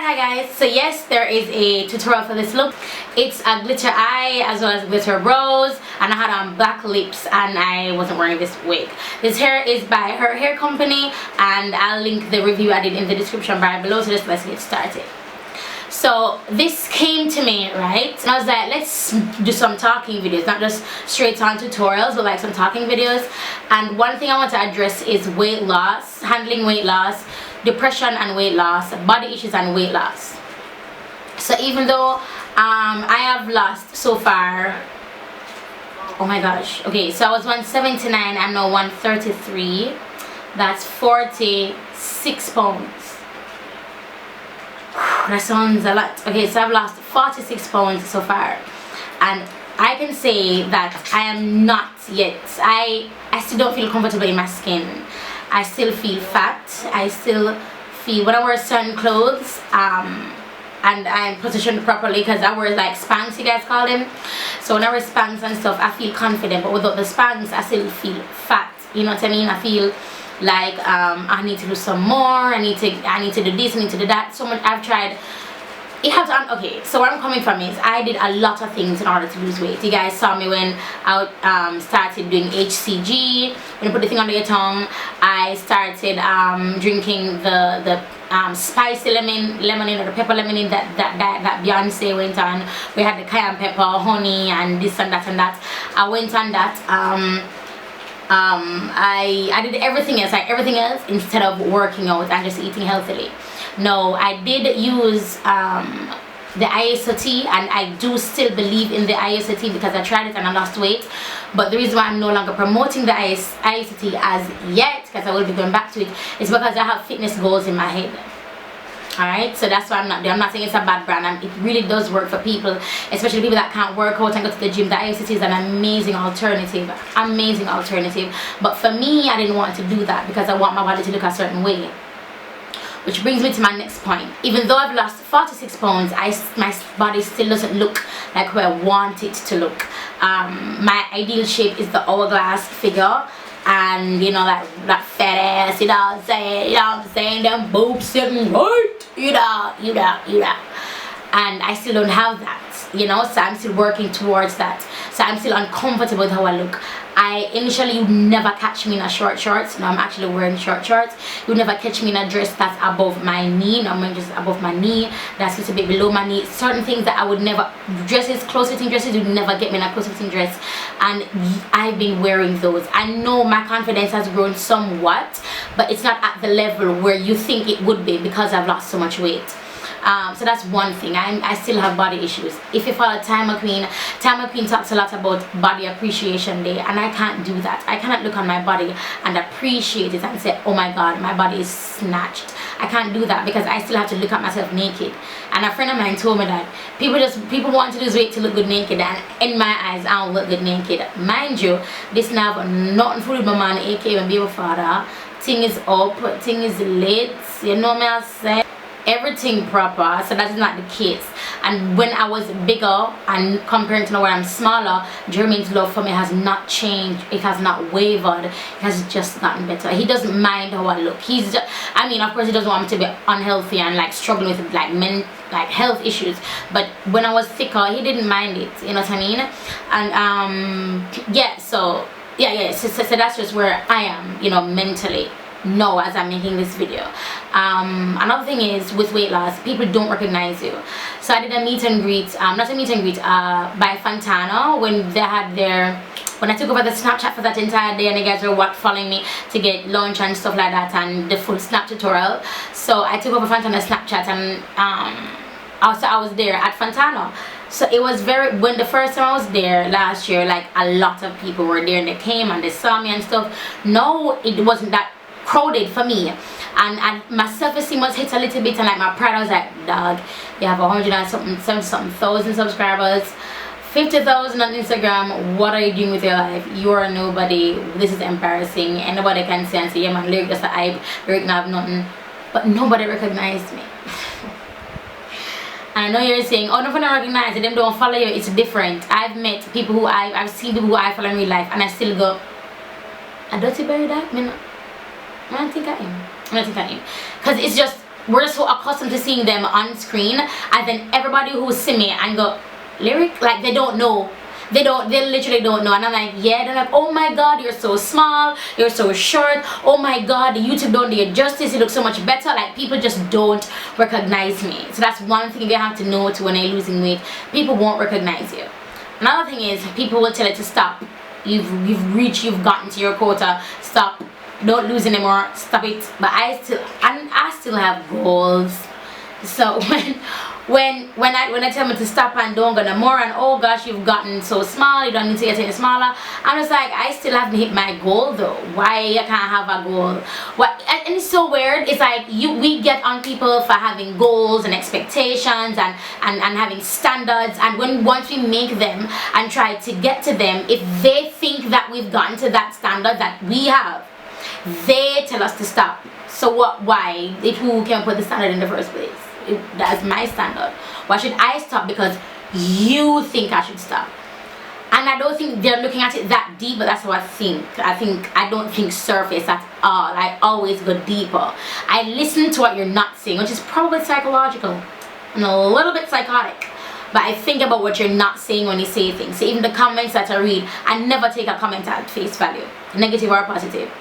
Hi guys, so yes, there is a tutorial for this look. It's a glitter eye as well as glitter brows, and I had on black lips and I wasn't wearing this wig. This hair is by her hair company and I'll link the review I did in the description bar below, so just let's get started. So this came to me, right, and I was like, let's do some talking videos, not just straight on tutorials, but like some talking videos. And one thing I want to address is weight loss, handling weight loss, depression and weight loss, body issues and weight loss. So even though I have lost so far, oh my gosh, okay, so I was 179, I'm now 133. That's 46 pounds. That sounds a lot. Okay, so I've lost 46 pounds so far, and I can say that I am not yet, I still don't feel comfortable in my skin. I still feel fat. I still feel, when I wear certain clothes and I'm positioned properly, because I wear like Spanx, you guys call them. So when I wear Spanx and stuff, I feel confident, but without the Spanx I still feel fat, you know what I mean? I feel like I need to do some more, I need to do this, I need to do that. So much I've tried. It has to, okay, so where I'm coming from is I did a lot of things in order to lose weight. You guys saw me when I started doing HCG, when you put the thing under your tongue. I started drinking the spicy lemonade or the pepper lemonade that Beyonce went on. We had the cayenne pepper, honey, and this and that and that. I went on that. I did everything else instead of working out and just eating healthily. No, I did use the ISOT, and I do still believe in the ISOT because I tried it and I lost weight. But the reason why I'm no longer promoting the ISOT as yet, because I will be going back to it, is because I have fitness goals in my head. Alright, so that's why I'm not saying it's a bad brand. It really does work for people, especially people that can't work out and go to the gym. The ISOT is an amazing alternative, but for me, I didn't want to do that because I want my body to look a certain way. Which brings me to my next point. Even though I've lost 46 pounds, my body still doesn't look like who I want it to look. My ideal shape is the hourglass figure, and you know, that fat ass, you know what I'm saying, them boobs sitting right, you know, and I still don't have that, you know, so I'm still working towards that. So I'm still uncomfortable with how I look. Initially, you'd never catch me in a short shorts. Now I'm actually wearing short shorts. You'd never catch me in a dress that's above my knee. Now I'm wearing just above my knee, that's a little bit below my knee. Certain things that I would never, dresses, close fitting dresses, you'd never get me in a close fitting dress, and I've been wearing those. I know my confidence has grown somewhat, but it's not at the level where you think it would be because I've lost so much weight. So that's one thing. I still have body issues. If you follow Time McQueen talks a lot about body appreciation day, and I can't do that. I cannot look on my body and appreciate it and say, oh my god, my body is snatched. I can't do that because I still have to look at myself naked. And a friend of mine told me that people want to lose weight to look good naked, and in my eyes I don't look good naked. Mind you, this now have nothing to do with my man, aka my baby father. Thing is up, thing is lit, you know me I say. Everything proper, so that is not the case. And when I was bigger and comparing to now where I'm smaller, Jermaine's love for me has not changed. It has not wavered. It has just gotten better. He doesn't mind how I look. He's just, I mean, of course he doesn't want me to be unhealthy and like struggling with like health issues, but when I was thicker he didn't mind it, you know what I mean? And yeah, so that's just where I am, you know, mentally. No, as I'm making this video. Another thing is with weight loss, people don't recognize you. So I did a meet and greet, by Fantano when they had when I took over the Snapchat for that entire day, and you guys were following me to get lunch and stuff like that and the full snap tutorial. So I took over Fantano's Snapchat, and I was there at Fantano. So it was when the first time I was there last year, like a lot of people were there and they came and they saw me and stuff. No, it wasn't that crowded for me, and my self-esteem was hit a little bit, and like my pride, I was like, dog, you have 100 and something thousand subscribers, 50,000 on Instagram, what are you doing with your life? You are nobody. This is embarrassing. Anybody can say and say, yeah man, lyric just a hype, lyric not have nothing. But nobody recognized me. I know you're saying, oh, no, if I don't recognize it, them don't follow you, it's different. I've met people who I've seen people who I follow in real life, and I still go, I don't see better that, I don't think I am. Because it's just we're so accustomed to seeing them on screen, and then everybody who see me and go lyric, like they don't know. They literally don't know. And I'm like, yeah. They're like, oh my god, you're so small, you're so short, oh my god, YouTube don't do you justice, you look so much better. Like, people just don't recognize me. So that's one thing you have to know to when you're losing weight. People won't recognize you. Another thing is, people will tell you to stop. You've gotten to your quota, stop, don't lose anymore, stop it. But I still have goals. So when I tell me to stop and don't go no more, and oh gosh, you've gotten so small, you don't need to get any smaller, I'm just like, I still haven't hit my goal though. Why I can't have a goal? What? And it's so weird. It's like we get on people for having goals and expectations and having standards, and once we make them and try to get to them, if they think that we've gotten to that standard that we have, they tell us to stop. So what? Why? Who can put the standard in the first place? That's my standard. Why should I stop because you think I should stop? And I don't think they're looking at it that deep, but that's what I think. I don't think surface at all. I always go deeper. I listen to what you're not saying, which is probably psychological and a little bit psychotic. But I think about what you're not saying when you say things. So even the comments that I read, I never take a comment at face value, negative or positive.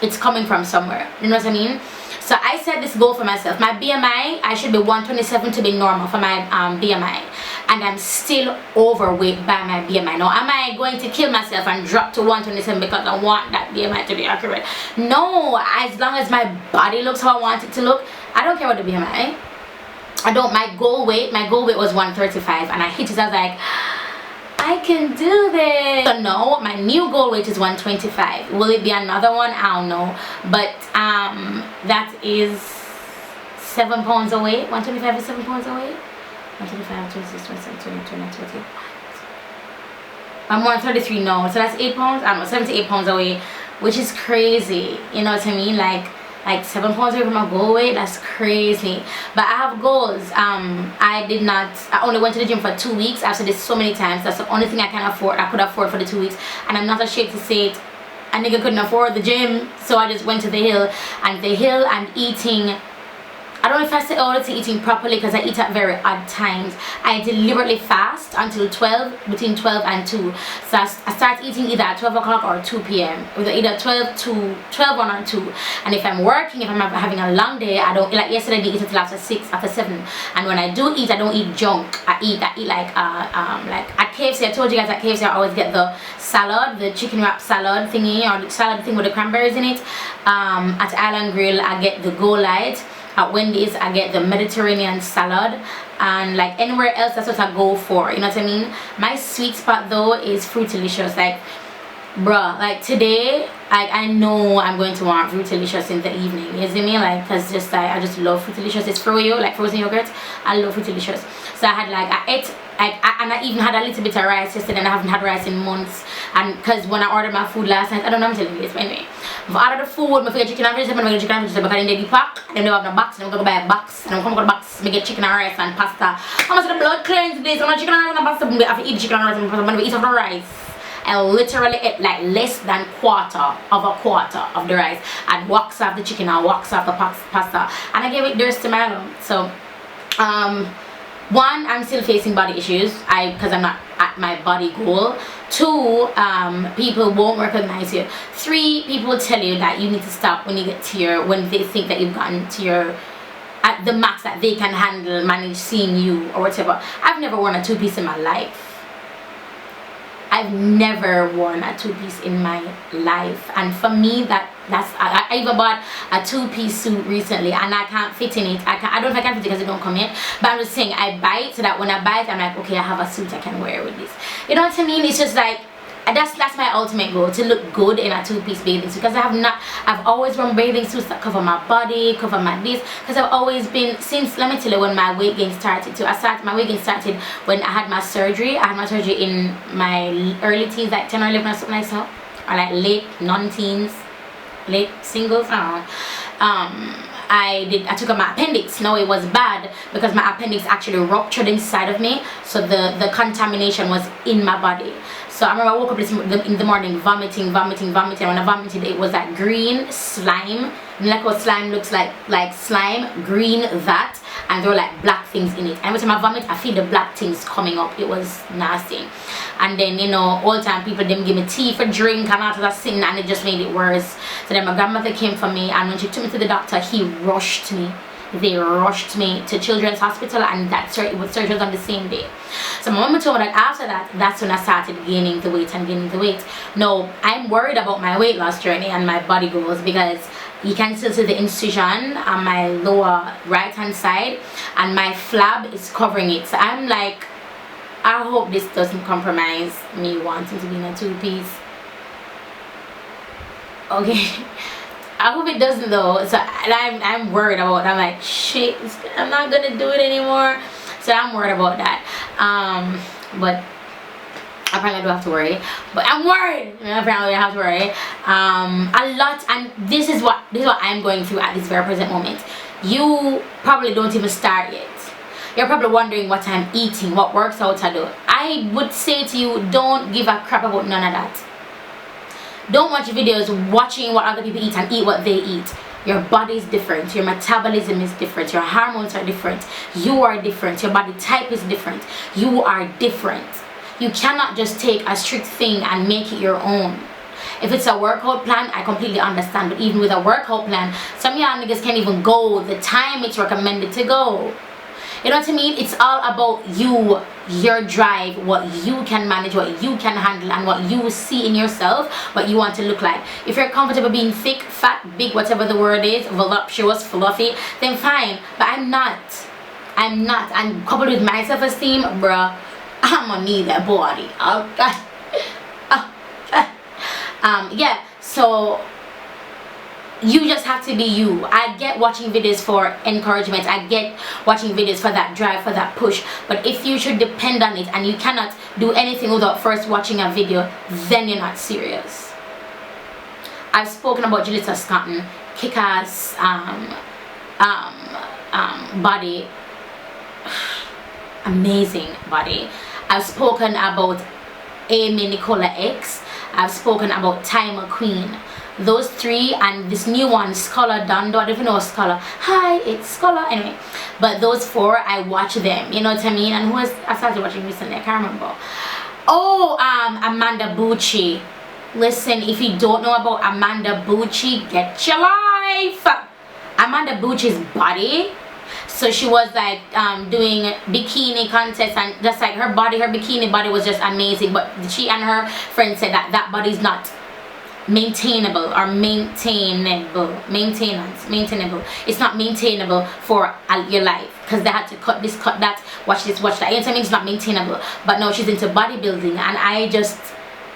It's coming from somewhere. You know what I mean? So I set this goal for myself. My BMI, I should be 127 to be normal for my BMI. And I'm still overweight by my BMI. Now, am I going to kill myself and drop to 127 because I want that BMI to be accurate? No, as long as my body looks how I want it to look, I don't care about the BMI. I don't. My goal weight was 135, and I hit it. I was like, I can do this. So no, my new goal weight is 125. Will it be another one? I don't know. But that is 7 pounds away. 125 is 7 pounds away. 125, 26, 27, 29, 30. I'm 133 now, so that's 8 pounds. I don't know, 7 to 8 pounds away, which is crazy. You know what I mean? Like 7 pounds away from my goal weight. That's crazy. But I have goals. I only went to the gym for 2 weeks. I've said this so many times. That's the only thing I could afford for the 2 weeks, and I'm not ashamed to say it. A nigga couldn't afford the gym, so I just went to the hill. And the hill, I'm eating, I don't know if I say to eating properly because I eat at very odd times. I deliberately fast until 12, between 12 and 2. So I start eating either at 12 o'clock or 2 p.m. Either 12 1 or 2. And if I'm working, if I'm having a long day, I don't, like yesterday I didn't eat until after 6, after 7. And when I do eat, I don't eat junk. I eat like at KFC, I told you guys at KFC I always get the salad, the chicken wrap salad thingy, or the salad thing with the cranberries in it. At Island Grill, I get the Go Light. At Wendy's, I get the Mediterranean salad, and like anywhere else, that's what I go for. You know what I mean? My sweet spot though is Fruitilicious. Like, bruh, like today, I know I'm going to want Fruitilicious in the evening. You see me? Like, cause just I just love Fruitilicious. It's froyo, like frozen yogurt. I love Fruitilicious. So I ate. And I even had a little bit of rice yesterday, and I haven't had rice in months. And because when I ordered my food last night, I don't know, I'm telling you this, but anyway, if I ordered the food, I forget chicken and vegetable, I get chicken and vegetable because in the pack, and they have the box, and I'm going to buy a box, and I'm going to go to the box, I get chicken and rice and pasta. How much of the blood cleanse this? I'm not chicken and rice and pasta, I have to eat chicken and rice and pasta, I'm going to eat off the rice. I literally ate like less than quarter of the rice. I'd wax off the chicken and wax off the pasta, and I gave it thirst to my own. So, one, I'm still facing body issues because I'm not at my body goal. 2, people won't recognize you. 3, people will tell you that you need to stop when you get to when they think that you've gotten to at the max that they can handle, manage seeing you or whatever. I've never worn a 2-piece in my life. I've never worn a 2-piece in my life, and for me I even bought a 2-piece suit recently and I can't fit in it. I don't know if I can fit it because it don't come in, but I'm just saying I buy it so that when I buy it I'm like, okay, I have a suit I can wear with this. You know what I mean? It's just like that's my ultimate goal, to look good in a 2-piece bathing suit, because I've always worn bathing suits that cover my body, cover my this, because I've always been, since, let me tell you, when my weight gain started too. My weight gain started when I had my surgery. I had my surgery in my early teens, like 10 or 11 or something like that, or like late non-teens, late singles, I don't know. I took out my appendix. No, it was bad because my appendix actually ruptured inside of me, so the contamination was in my body. So I remember I woke up in the morning vomiting. When I vomited, it was that green slime like how slime looks like slime, green that, and there were like black things in it. Every time I vomit, I feel the black things coming up. It was nasty. And then, you know, all the time people didn't give me tea for drink and after that sitting, and it just made it worse. So then my grandmother came for me, and when she took me to the doctor, he rushed me. They rushed me to Children's Hospital, and surgery was on the same day. So my mama told me that after that, that's when I started gaining the weight. No, I'm worried about my weight loss journey and my body goals, because you can still see the incision on my lower right hand side, and my flab is covering it. So I'm like, I hope this doesn't compromise me wanting to be in a two-piece. Okay. I hope it doesn't though. So I'm worried about it. I'm like, shit, I'm not gonna do it anymore. So I'm worried about that. But apparently I don't have to worry. But I'm worried. Apparently I have to worry. A lot, and this is what I'm going through at this very present moment. You probably don't even start yet. You're probably wondering what I'm eating, what works out I do. I would say to you, don't give a crap about none of that. Don't watch videos watching what other people eat and eat what they eat. Your body is different, your metabolism is different, your hormones are different, you are different, your body type is different, you are different. You cannot just take a strict thing and make it your own. If it's a workout plan, I completely understand, but even with a workout plan, some of y'all niggas can't even go the time it's recommended to go. You know what I mean? It's all about you, your drive, what you can manage, what you can handle, and what you see in yourself, what you want to look like. If you're comfortable being thick, fat, big, whatever the word is, voluptuous, fluffy, then fine. But I'm not. And coupled with my self-esteem, bruh, I'm gonna need that body. Okay. Yeah, so you just have to be you. I get watching videos for encouragement, I get watching videos for that drive, for that push, but if you should depend on it and you cannot do anything without first watching a video, then you're not serious. I've spoken about Julissa Scotton, kick-ass body, amazing body. I've spoken about Amy Nicola X. I've spoken about Time Queen. Those three, and this new one, Scholar Dondo. I don't even know Scholar. Hi, it's Scholar. Anyway, but those four, I watch them. You know what I mean? And who else I started watching recently? I can't remember. Oh, Amanda Bucci. Listen, if you don't know about Amanda Bucci, get your life. Amanda Bucci's body. So she was like doing bikini contests, and just like her body, her bikini body was just amazing. But she and her friend said that that body is not maintainable or maintainable. It's not maintainable for your life, because they had to cut this, cut that, watch this, watch that. You know what I mean? It's not maintainable. But no, she's into bodybuilding, and I just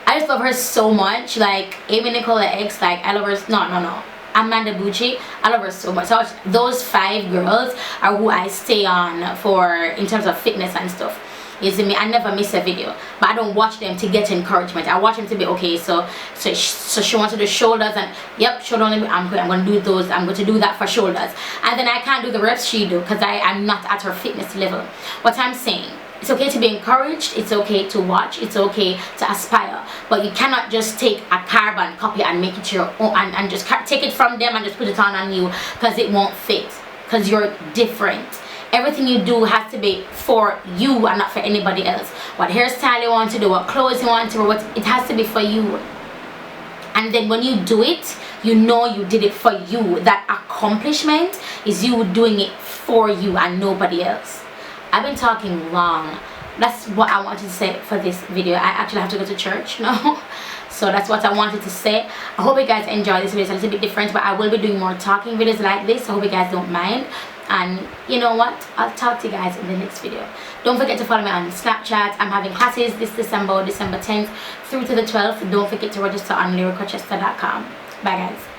love her so much. Like Amy Nicola X, like I love her. No. Amanda Bucci, I love her so much. So those 5 girls are who I stay on for in terms of fitness and stuff. You see me? I never miss a video, but I don't watch them to get encouragement. I watch them to be okay. So she wants to do shoulders, and yep, shoulder only. I'm going to do those. I'm going to do that for shoulders, and then I can't do the reps she do because I'm not at her fitness level. What I'm saying, it's okay to be encouraged, it's okay to watch, it's okay to aspire, but you cannot just take a carbon copy and make it your own, and just take it from them and just put it on you, because it won't fit, because you're different. Everything you do has to be for you and not for anybody else. What hairstyle you want to do, what clothes you want to wear, it has to be for you. And then when you do it, you know you did it for you. That accomplishment is you doing it for you and nobody else. I've been talking long. That's what I wanted to say for this video. I actually have to go to church now. So that's what I wanted to say. I hope you guys enjoy this video. It's a little bit different, but I will be doing more talking videos like this. I hope you guys don't mind. And you know what? I'll talk to you guys in the next video. Don't forget to follow me on Snapchat. I'm having classes this December 10th through to the 12th. Don't forget to register on Rochester.com. Bye guys.